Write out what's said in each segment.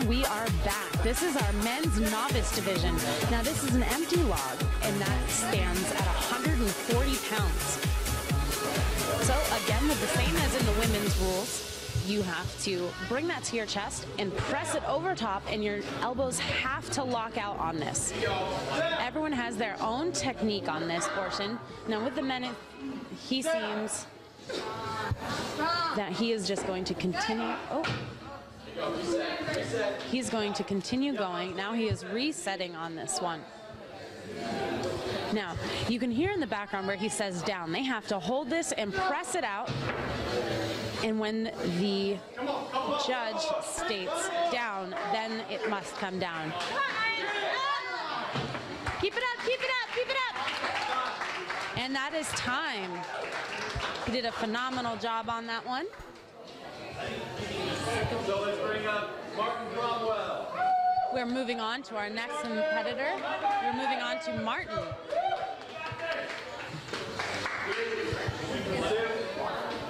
And we are back. This is our men's novice division. Now this is an empty log, and that stands at 140 pounds. So again, with the same as in the women's rules, you have to bring that to your chest and press it over top, and your elbows have to lock out on this. Everyone has their own technique on this portion. Now with the men, he seems that he is just going to continue. He's going to continue going. Now he is resetting on this one. Now, you can hear in the background where he says down. They have to hold this and press it out. And when the judge states down, then it must come down. Keep it up, keep it up, keep it up. And that is time. He did a phenomenal job on that one. So let's bring up Martin Cromwell. We're moving on to our next competitor. We're moving on to Martin. 2,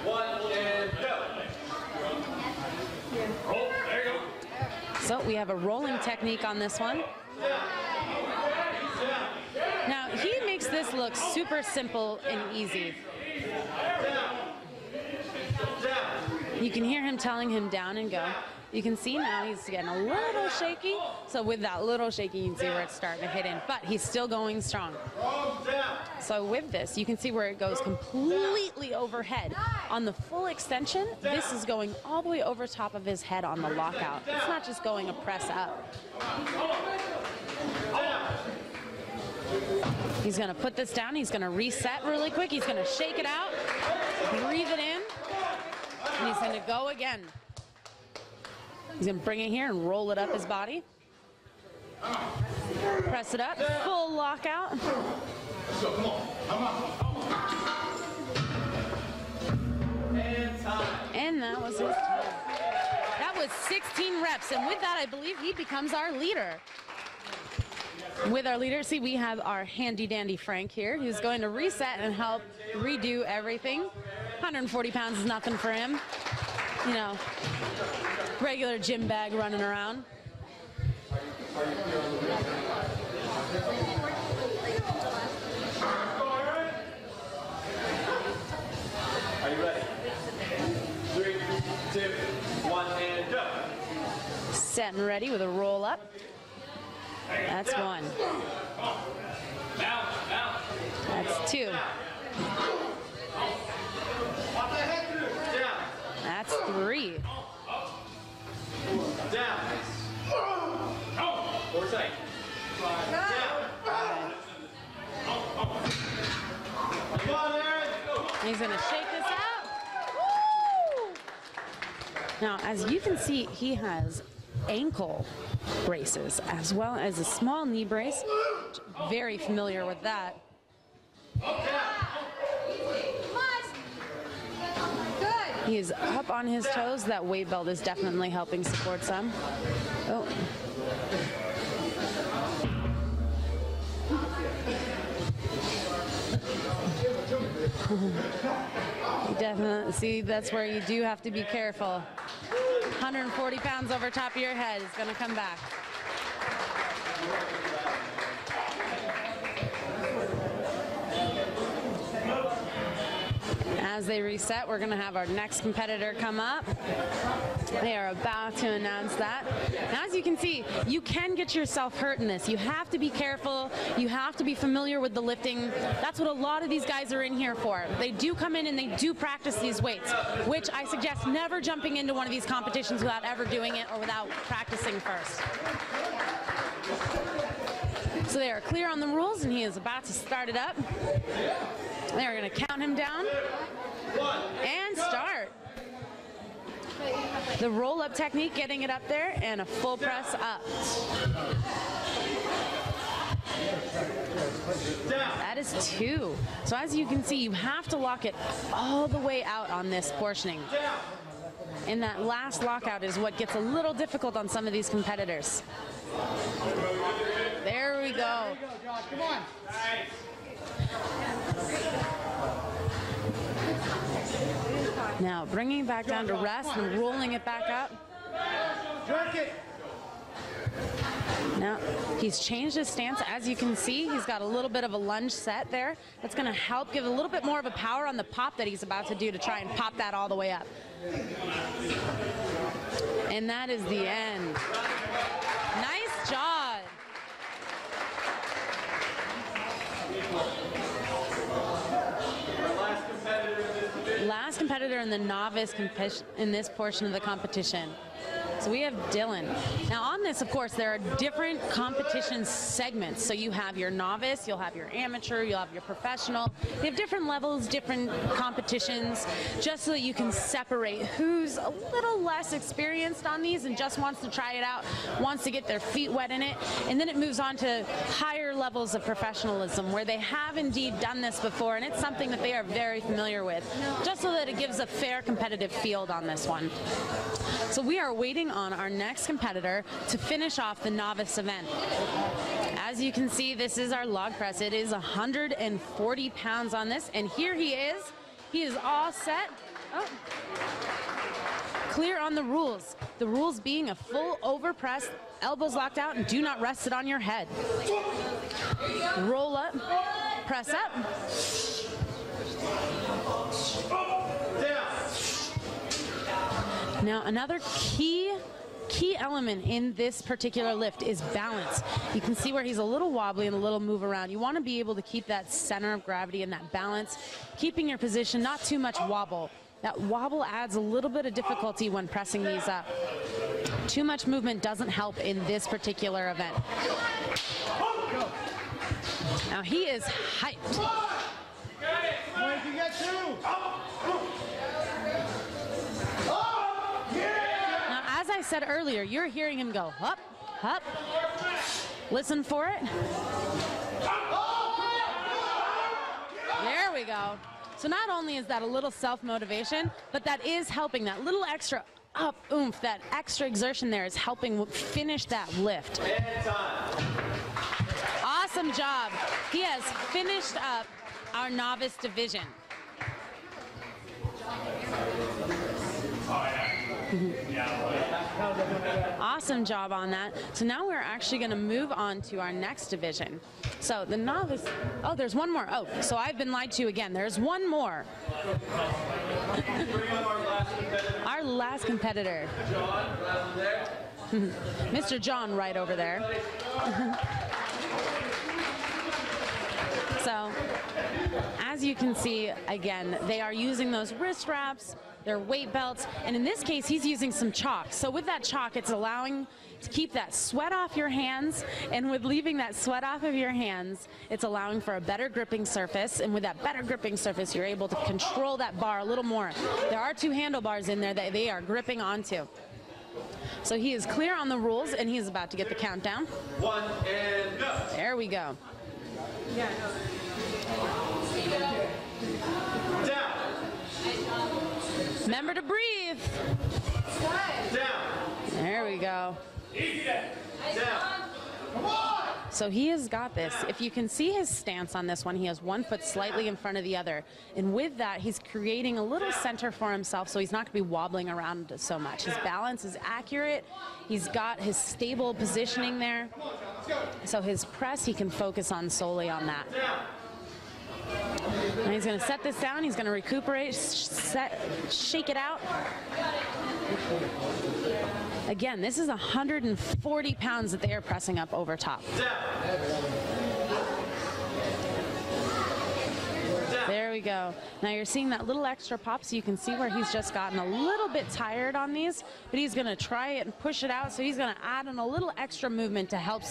1, and go. Roll. There you go. So we have a rolling technique on this one. Now he makes this look super simple and easy. You can hear him telling him down and go. You can see now he's getting a little shaky. So with that little shaky, you can see where it's starting to hit in, but he's still going strong. So with this, you can see where it goes completely overhead. On the full extension, this is going all the way over top of his head on the lockout. It's not just going a press up. He's gonna put this down. He's gonna reset really quick. He's gonna shake it out, breathe it in, and he's gonna go again. He's gonna bring it here and roll it up his body. Press it up, full lockout. Let's go, come on, come on. And time. And that was his time. That was 16 reps, and with that, I believe he becomes our leader. With our leader, see, we have our handy dandy Frank here, who's going to reset and help redo everything. 140 pounds is nothing for him. You know, regular gym bag running around. Are you ready? 3, 2, 1, and go. Set and ready with a roll up. That's one. That's 2. That's 3. Down. 4 seconds. Down. Come on, Aaron. He's gonna shake this out. Woo! Now, as you can see, he has ankle braces as well as a small knee brace. Very familiar with that. He is up on his toes. That weight belt is definitely helping support some. Oh. You definitely see, that's where you do have to be careful. 140 pounds over top of your head is going to come back. As they reset, we're going to have our next competitor come up. They are about to announce that. Now, as you can see, you can get yourself hurt in this. You have to be careful. You have to be familiar with the lifting. That's what a lot of these guys are in here for. They do come in and they do practice these weights, which I suggest never jumping into one of these competitions without ever doing it or without practicing first. So they are clear on the rules, and he is about to start it up. They are going to count him down and start. The roll-up technique, getting it up there, and a full press up. That is 2. So as you can see, you have to lock it all the way out on this portioning. And that last lockout is what gets a little difficult on some of these competitors. There we go. Come on. Now bringing it back down to rest and rolling it back up. Jerk it. Now, he's changed his stance. As you can see, he's got a little bit of a lunge set there. That's going to help give a little bit more of a power on the pop that he's about to do to try and pop that all the way up. And that is the end. Nice job. Last competitor in the novice in this portion of the competition. So we have Dylan. Now on this, of course, there are different competition segments. So you have your novice, you'll have your amateur, you'll have your professional. They have different levels, different competitions, just so that you can separate who's a little less experienced on these and just wants to try it out, wants to get their feet wet in it. And then it moves on to higher levels of professionalism where they have indeed done this before, and it's something that they are very familiar with, just so that it gives a fair competitive field on this one. So we are waiting on our next competitor to finish off the novice event. As you can see, this is our log press. It is 140 pounds on this, and here he is. He is all set. Oh. Clear on the rules. The rules being a full over press, elbows locked out, and do not rest it on your head. Roll up, press up. Now, another key element in this particular lift is balance. You can see where he's a little wobbly and a little move around. You want to be able to keep that center of gravity and that balance, keeping your position, not too much wobble. That wobble adds a little bit of difficulty when pressing these up. Too much movement doesn't help in this particular event. Now he is hyped. Where you get to? As I said earlier, you're hearing him go up, up. Listen for it. There we go. So not only is that a little self-motivation, but that is helping. That little extra up oomph, that extra exertion there is helping finish that lift. Awesome job. He has finished up our novice division. Awesome job on that. So now we're actually going to move on to our next division. So the novice, oh, there's one more. Oh, so I've been lied to again. There's one more. Our last competitor. Mr. John right over there. So as you can see, again, they are using those wrist wraps, their weight belts, and in this case, he's using some chalk. So with that chalk, it's allowing to keep that sweat off your hands, and with leaving that sweat off of your hands, it's allowing for a better gripping surface, and with that better gripping surface, you're able to control that bar a little more. There are two handlebars in there that they are gripping onto. So he is clear on the rules, and he is about to get the countdown. 1 and go. There we go. Yeah, down. Remember to breathe. Down. There we go. Down. Come on. So he has got this. If you can see his stance on this one, he has one foot slightly in front of the other. And with that, he's creating a little center for himself, so he's not going to be wobbling around so much. His balance is accurate. He's got his stable positioning there. So his press, he can focus on solely on that. Now he's going to set this down. He's going to recuperate, shake it out. Again, this is 140 pounds that they are pressing up over top. There we go. Now you're seeing that little extra pop, so you can see where he's just gotten a little bit tired on these, but he's going to try it and push it out, so he's going to add in a little extra movement to help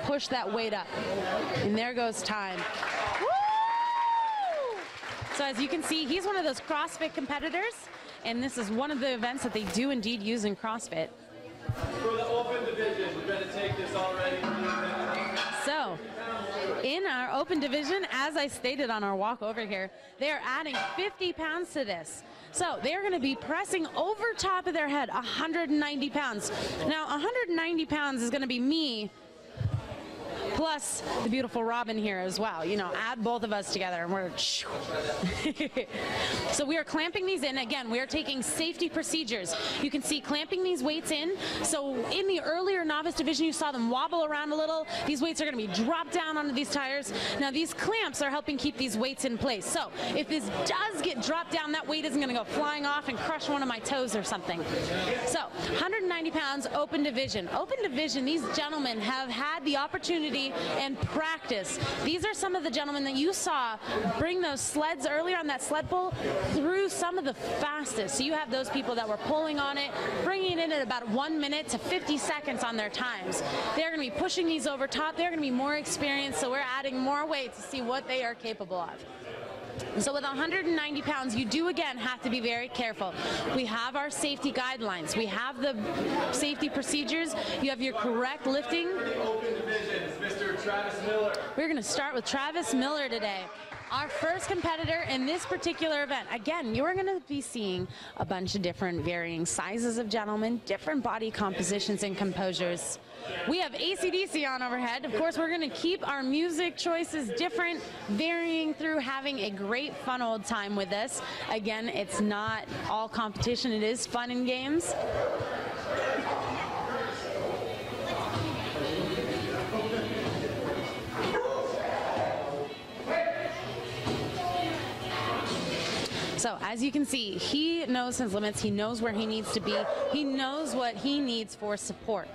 push that weight up. And there goes time. Woo! So as you can see, he's one of those CrossFit competitors, and this is one of the events that they do indeed use in CrossFit. For the open division, we're going to take this already. So, in our open division, as I stated on our walk over here, they are adding 50 pounds to this. So they are going to be pressing over top of their head 190 pounds. Now, 190 pounds is going to be me plus the beautiful Robin here as well. You know, add both of us together and we're so we are clamping these in. Again, we are taking safety procedures. You can see clamping these weights in. So in the earlier novice division, you saw them wobble around a little. These weights are going to be dropped down onto these tires. Now these clamps are helping keep these weights in place. So if this does get dropped down, that weight isn't going to go flying off and crush one of my toes or something. So 190 pounds, open division. Open division, these gentlemen have had the opportunity and practice. These are some of the gentlemen that you saw bring those sleds earlier on that sled pull through some of the fastest. So you have those people that were pulling on it, bringing it in at about 1 minute to 50 seconds on their times. They're going to be pushing these over top. They're going to be more experienced, so we're adding more weight to see what they are capable of. So with 190 pounds, you do again have to be very careful. We have our safety guidelines. We have the safety procedures. You have your correct lifting. Open division is Mr. Travis Miller. We're going to start with Travis Miller today. Our first competitor in this particular event. Again, you're going to be seeing a bunch of different varying sizes of gentlemen, different body compositions and composures. We have AC/DC on overhead. Of course, we're going to keep our music choices different, varying through having a great fun old time with this. Again, it's not all competition. It is fun and games. So as you can see, he knows his limits. He knows where he needs to be. He knows what he needs for support.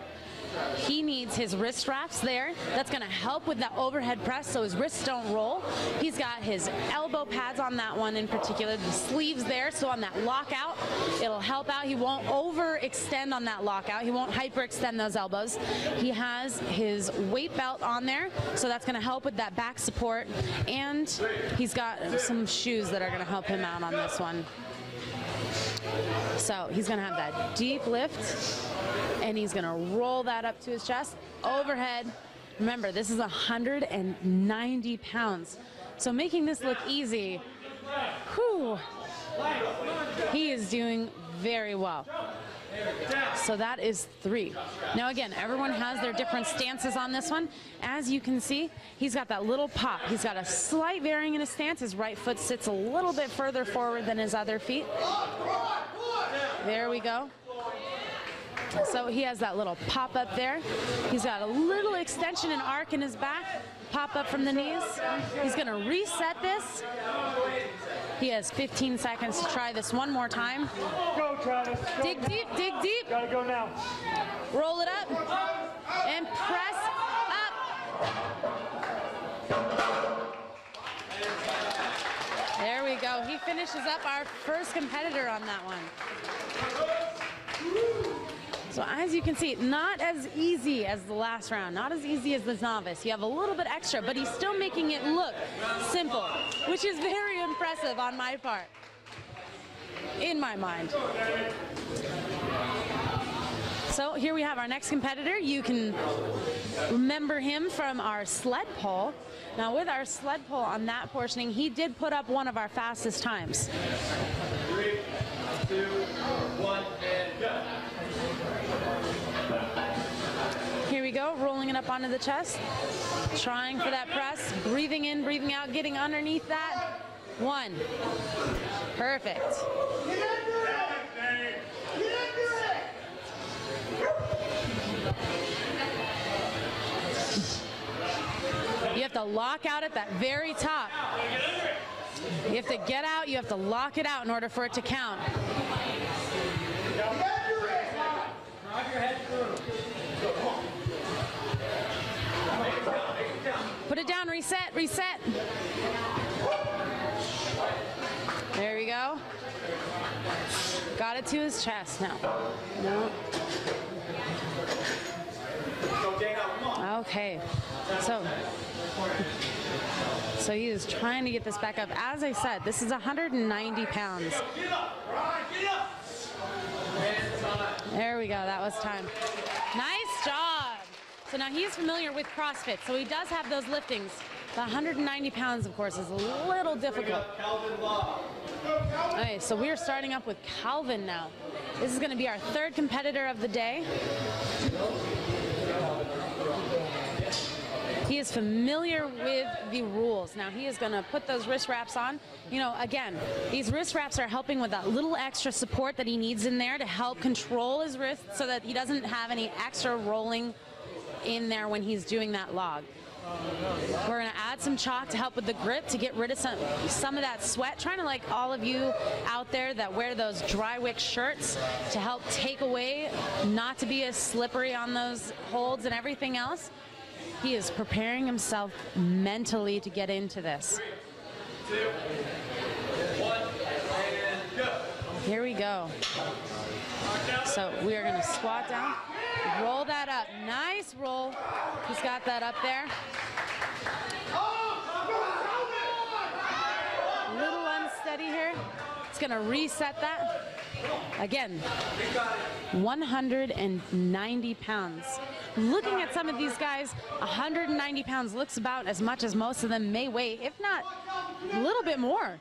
He needs his wrist straps there. That's going to help with that overhead press so his wrists don't roll. He's got his elbow pads on that one in particular, the sleeves there, so on that lockout, it'll help out. He won't overextend on that lockout. He won't hyperextend those elbows. He has his weight belt on there, so that's going to help with that back support. And he's got some shoes that are going to help him out on this one. So he's going to have that deep lift, and he's going to roll that up to his chest, overhead. Remember, this is 190 pounds. So making this look easy, whew, he is doing very well. So that is 3. Now again, everyone has their different stances on this one. As you can see, he's got that little pop. He's got a slight varying in his stance. His right foot sits a little bit further forward than his other feet. There we go. So he has that little pop up there. He's got a little extension and arc in his back, pop up from the knees. He's going to reset this. He has 15 seconds to try this one more time. Go, Travis. Go. Dig deep, dig deep. Gotta go now. Roll it up and press up. There we go. He finishes up our first competitor on that one. So as you can see, not as easy as the last round, not as easy as the novice. You have a little bit extra, but he's still making it look simple, which is very impressive on my part, in my mind. So here we have our next competitor. You can remember him from our sled pull. Now with our sled pull on that portioning, he did put up one of our fastest times. 3, 2, 1, and go. Here we go, rolling it up onto the chest, trying for that press, breathing in, breathing out, getting underneath that. 1. Perfect. You have to lock out at that very top. You have to get out, you have to lock it out in order for it to count. Put it down, reset, reset. There we go. Got it to his chest now. No. Okay. So he is trying to get this back up. As I said, this is 190 pounds. There we go. That was time. Nice job. So now he's familiar with CrossFit, so he does have those liftings. The 190 pounds, of course, is a little difficult. Okay, so we're starting up with Calvin now. This is going to be our third competitor of the day. He is familiar with the rules. Now he is going to put those wrist wraps on. You know, again, these wrist wraps are helping with that little extra support that he needs in there to help control his wrist so that he doesn't have any extra rolling in there when he's doing that log. We're going to add some chalk to help with the grip to get rid of some of that sweat. Trying to, like all of you out there that wear those dry wick shirts, to help take away, not to be as slippery on those holds and everything else. He is preparing himself mentally to get into this. 3, 2, 1, and go. Here we go. So we are going to squat down, roll that up. Nice roll. He's got that up there. A little unsteady here. It's going to reset that. Again, 190 pounds. Looking at some of these guys, 190 pounds looks about as much as most of them may weigh, if not a little bit more.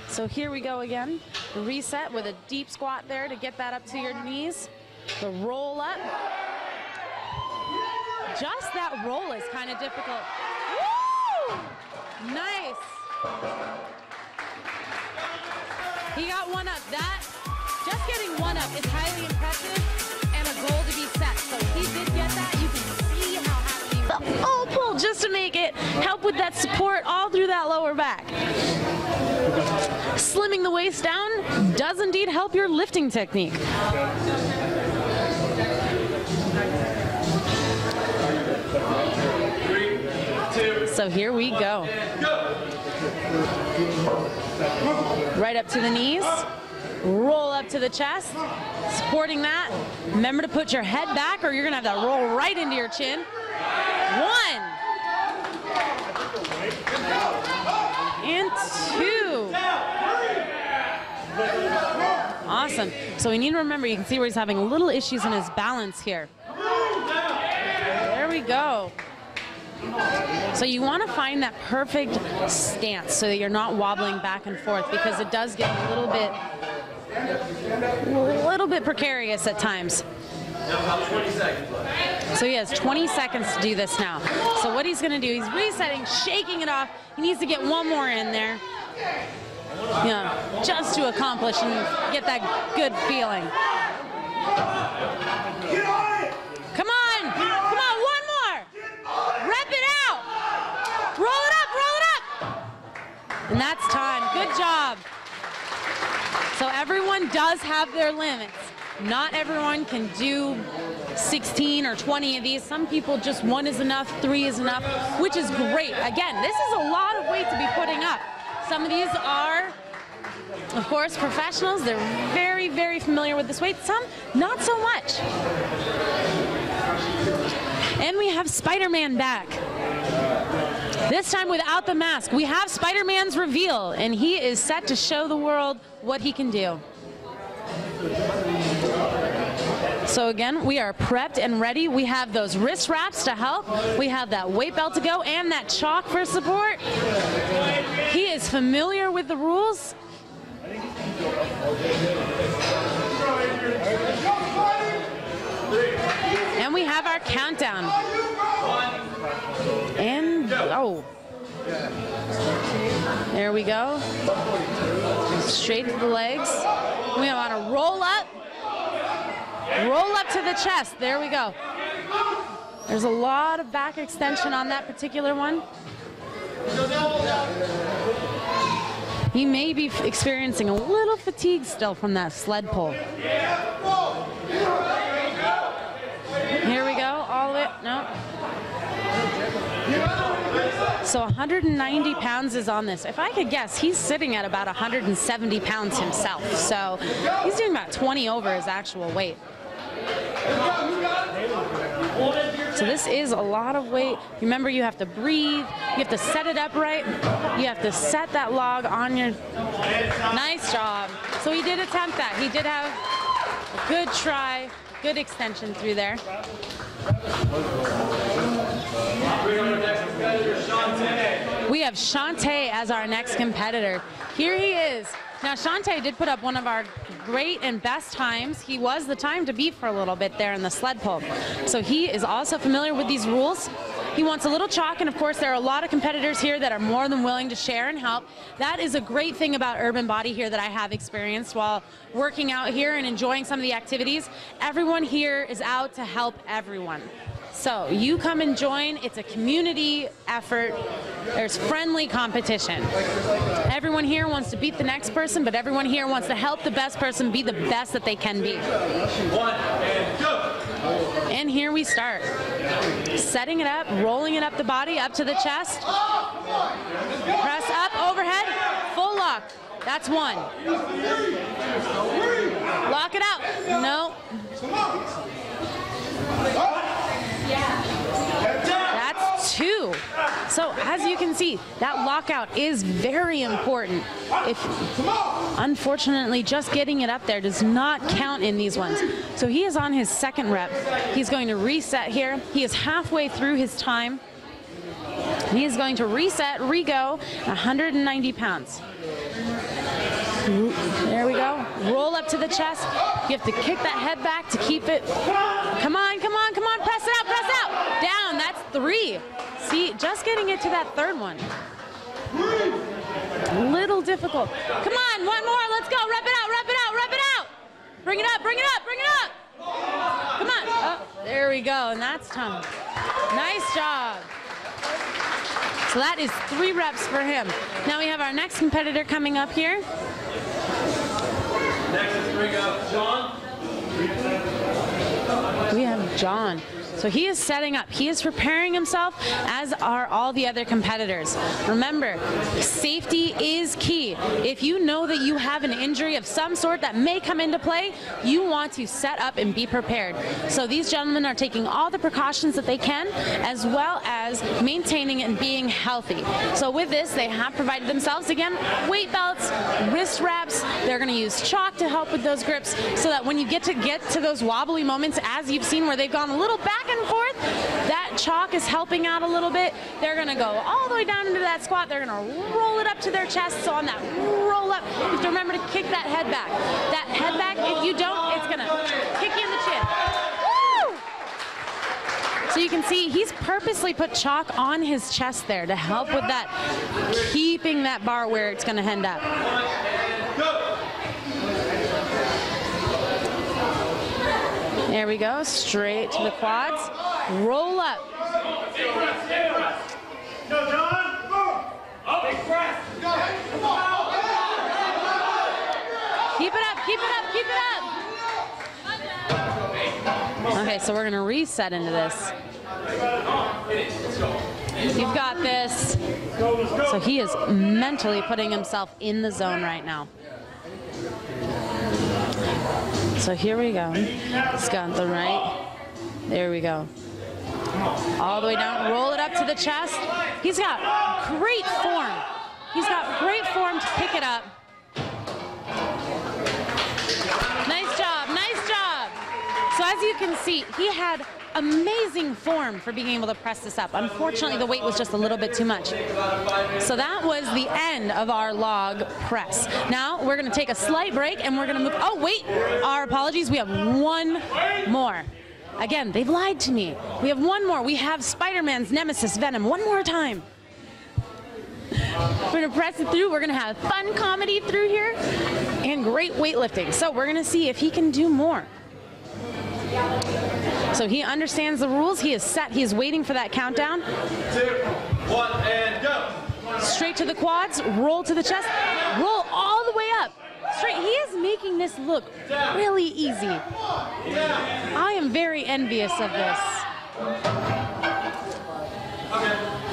So here we go again. Reset with a deep squat there to get that up to your knees. The roll up. Just that roll is kind of difficult. Woo! Nice. He got one up. That, just getting one up is highly impressive and a goal to be set. So he did get that. You can see how happy the full pull just to make it help with that support all through that lower back. Slimming the waist down does indeed help your lifting technique. 3, 2. So here we go. Right up to the knees, roll up to the chest, supporting that. Remember to put your head back or you're gonna have that roll right into your chin. 1 and 2. Awesome. So we need to remember, you can see where he's having little issues in his balance here. There we go. So you want to find that perfect stance so that you're not wobbling back and forth, because it does get a little bit precarious at times. So he has 20 seconds to do this now. So what he's going to do, he's resetting, shaking it off. He needs to get one more in there. Yeah, just to accomplish and get that good feeling. Come on, one more. Rep it out. Roll it up. And that's time. Good job. So everyone does have their limits. Not everyone can do 16 or 20 of these. Some people just 1 is enough, 3 is enough, which is great. Again, this is a lot of weight to be putting up. Some of these are, of course, professionals. They're very, very familiar with this weight. Some, not so much. And we have Spider-Man back. This time without the mask. We have Spider-Man's reveal, and he is set to show the world what he can do. So again, we are prepped and ready. We have those wrist wraps to help. We have that weight belt to go and that chalk for support. He is familiar with the rules. And we have our countdown. And, oh. There we go. Straight to the legs. We want to roll up. Roll up to the chest. There we go. There's a lot of back extension on that particular one. He may be experiencing a little fatigue still from that sled pull. Here we go. All the way. No. So 190 pounds is on this. If I could guess, he's sitting at about 170 pounds himself. So he's doing about 20 over his actual weight. So this is a lot of weight. Remember, you have to breathe. You have to set it up right. You have to set that log on your... Nice job. So he did attempt that. He did have a good try, good extension through there. We have Shantae as our next competitor. Here he is. Now, Shantae did put up one of our great and best times. He was the time to beat for a little bit there in the sled pull. So he is also familiar with these rules. He wants a little chalk, and of course there are a lot of competitors here that are more than willing to share and help. That is a great thing about Urban Body here that I have experienced while working out here and enjoying some of the activities. Everyone here is out to help everyone. So you come and join. It's a community effort. There's friendly competition. Everyone here wants to beat the next person, but everyone here wants to help the best person be the best that they can be. 1 and go. And here we start. Setting it up, rolling it up the body, up to the chest. Press up, overhead, full lock. That's 1. Lock it out. No. That's 2. So as you can see, that lockout is very important. Unfortunately, just getting it up there does not count in these ones. So he is on his 2nd rep. He's going to reset here. He is halfway through his time. He is going to reset, re-go, 190 pounds. There we go. Roll up to the chest. You have to kick that head back to keep it. Come on, come on, come on. Press it out, press out. Down, that's 3. See, just getting it to that 3rd one. A little difficult. Come on, one more. Let's go. Rep it out, rep it out, rep it out. Bring it up, bring it up, bring it up. Come on. Oh, there we go, and that's tough. Nice job. So that is 3 reps for him. Now we have our next competitor coming up here. Next is bring up John. We have John. So he is setting up. He is preparing himself, as are all the other competitors. Remember, safety is key. If you know that you have an injury of some sort that may come into play, you want to set up and be prepared. So these gentlemen are taking all the precautions that they can, as well as maintaining and being healthy. So with this, they have provided themselves, again, weight belts, wrist wraps. They're going to use chalk to help with those grips, so that when you get to those wobbly moments, as you've seen where they've gone a little back and forth, that chalk is helping out a little bit. They're going to go all the way down into that squat. They're going to roll it up to their chest. So on that roll up, you have to remember to kick that head back. That head back, if you don't, it's going to kick you in the chin. Woo! So you can see he's purposely put chalk on his chest there to help with that, keeping that bar where it's going to end up. There we go, straight to the quads. Roll up. Go, John. Big press. Keep it up, keep it up, keep it up. Okay, so we're gonna reset into this. You've got this. So he is mentally putting himself in the zone right now. So here we go. He's got the right. There we go. All the way down. Roll it up to the chest. He's got great form. He's got great form to pick it up. Nice job. Nice job. So as you can see, he had amazing form for being able to press this up. Unfortunately, the weight was just a little bit too much. So that was the end of our log press. Now we're going to take a slight break and we're going to move. Oh, wait, our apologies. We have 1 more. Again, they've lied to me. We have 1 more. We have Spider-Man's nemesis, Venom. 1 more time. We're going to press it through. We're going to have fun comedy through here and great weightlifting. So we're going to see if he can do more. So he understands the rules. He is set. He is waiting for that countdown. 2, 1, and go. Straight to the quads. Roll to the chest. Roll all the way up. Straight. He is making this look really easy. I am very envious of this.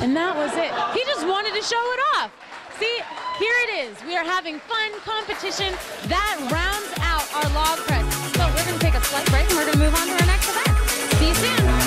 And that was it. He just wanted to show it off. See, here it is. We are having fun competition. That rounds out our log press. So we're going to take a slight break and we're going to move on to our next event. See you soon.